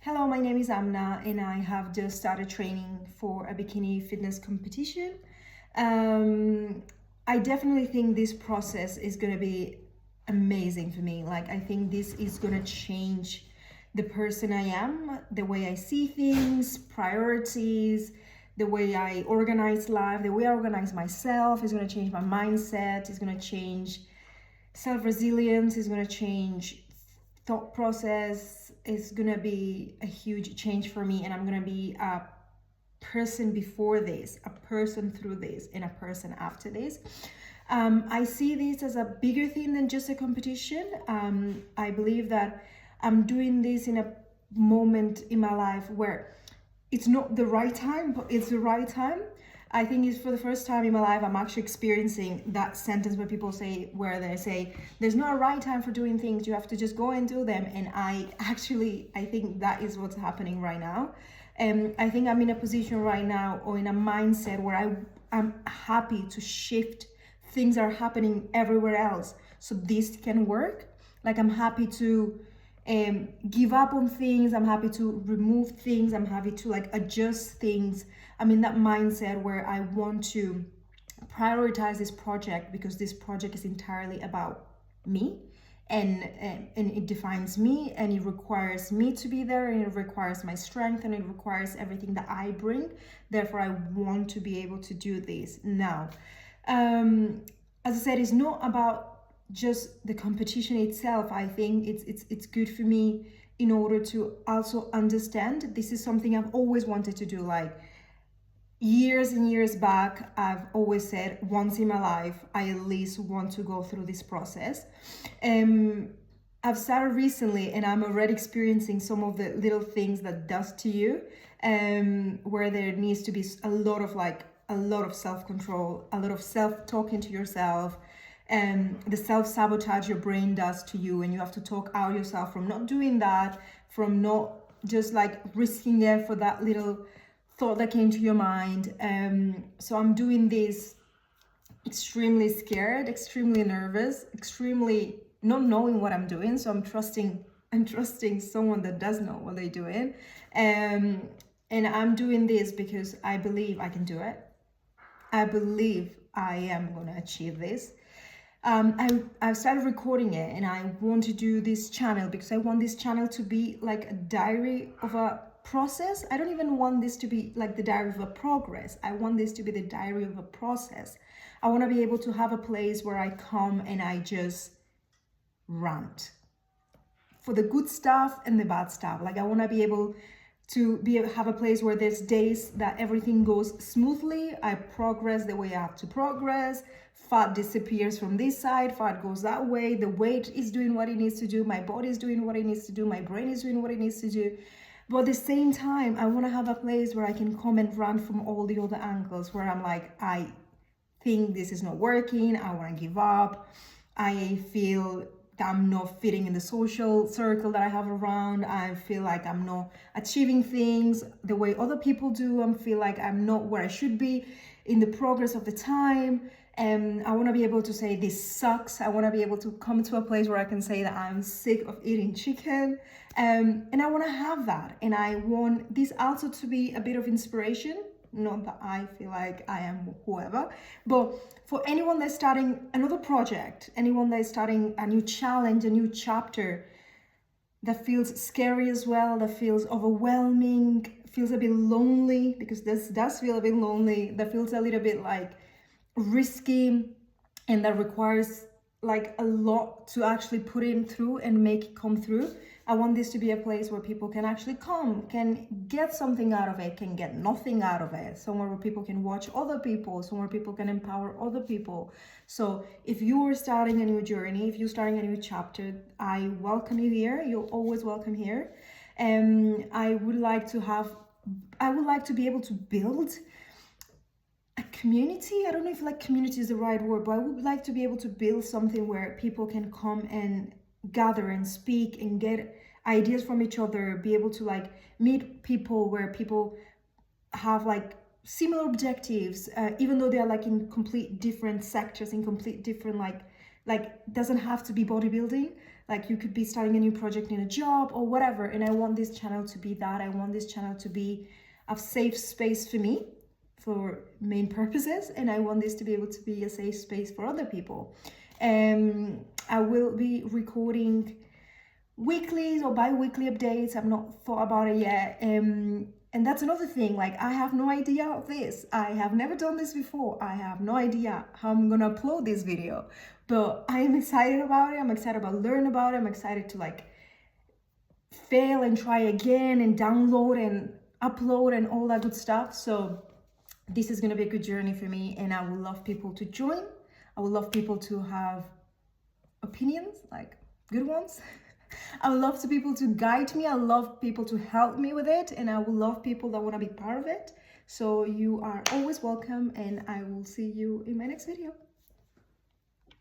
Hello, my name is Amna and I have just started training for a bikini fitness competition. Um, I definitely think this process is going to be amazing for me. Like, I think this is going to change the person I am, the way I see things, priorities, the way I organize life, the way I organize myself is going to change my mindset, is going to change self-resilience, is going to change thought process, is going to be a huge change for me, and I'm going to be a person before this, a person through this, and a person after this. I see this as a bigger thing than just a competition. I believe that I'm doing this in a moment in my life where it's not the right time, but it's the right time. I think it's for the first time in my life I'm actually experiencing that sentence where they say there's no right time for doing things, you have to just go and do them. And I think that is what's happening right now. And I think I'm in a position right now, or in a mindset where I'm happy to shift things that are happening everywhere else so this can work. Like, I'm happy to give up on things, I'm happy to remove things, I'm happy to like adjust things. I'm in that mindset where I want to prioritize this project because this project is entirely about me, and it defines me, and it requires me to be there, and it requires my strength, and it requires everything that I bring. Therefore, I want to be able to do this now. As I said, it's not about just the competition itself. I think it's good for me in order to also understand this is something I've always wanted to do. Like, years and years back, I've always said once in my life I at least want to go through this process. I've started recently and I'm already experiencing some of the little things that does to you, where there needs to be a lot of self-control, a lot of self-talking to yourself, and the self-sabotage your brain does to you, and you have to talk out yourself from not doing that, from not just like risking it for that little thought that came to your mind. So I'm doing this extremely scared, extremely nervous, extremely not knowing what I'm doing. So I'm trusting someone that does know what they're doing. And I'm doing this because I believe I can do it. I believe I am going to achieve this. I've started recording it, and I want to do this channel because I want this channel to be like a diary of a process. I don't even want this to be like the diary of a progress. I want this to be the diary of a process. I want to be able to have a place where I come and I just rant for the good stuff and the bad stuff. Like, I want to be able to have a place where there's days that everything goes smoothly. I progress the way I have to progress. Fat disappears from this side, fat goes that way. The weight is doing what it needs to do. My body is doing what it needs to do. My brain is doing what it needs to do. But at the same time, I want to have a place where I can come and run from all the other angles, where I'm like, I think this is not working. I want to give up. I feel that I'm not fitting in the social circle that I have around. I feel like I'm not achieving things the way other people do. I feel like I'm not where I should be in the progress of the time. And I want to be able to say this sucks. I want to be able to come to a place where I can say that I'm sick of eating chicken. And I want to have that. And I want this also to be a bit of inspiration. Not that I feel like I am whoever, but for anyone that's starting another project, anyone that's starting a new challenge, a new chapter that feels scary as well, that feels overwhelming, feels a bit lonely, because this does feel a bit lonely, that feels a little bit like risky, and that requires like a lot to actually put in through and make it come through. I want this to be a place where people can actually come, can get something out of it, can get nothing out of it. Somewhere where people can watch other people, somewhere people can empower other people. So if you are starting a new journey, if you're starting a new chapter, I welcome you here. You're always welcome here. And I would like to be able to build a community. I don't know if like community is the right word, but I would like to be able to build something where people can come and gather and speak and get ideas from each other, be able to like meet people where people have like similar objectives, even though they're like in complete different sectors, in complete different like doesn't have to be bodybuilding. Like you could be starting a new project in a job or whatever. And I want this channel to be that. I want this channel to be a safe space for me, for main purposes. And I want this to be able to be a safe space for other people. I will be recording weekly or bi-weekly updates. I've not thought about it yet. And that's another thing, like I have no idea of this. I have never done this before. I have no idea how I'm gonna upload this video, but I am excited about it. I'm excited about learning about it. I'm excited to like fail and try again and download and upload and all that good stuff. So this is gonna be a good journey for me, and I would love people to join. I would love people to have opinions, like good ones. I would love to people to guide me. I love people to help me with it, and I would love people that want to be part of it. So you are always welcome, and I will see you in my next video.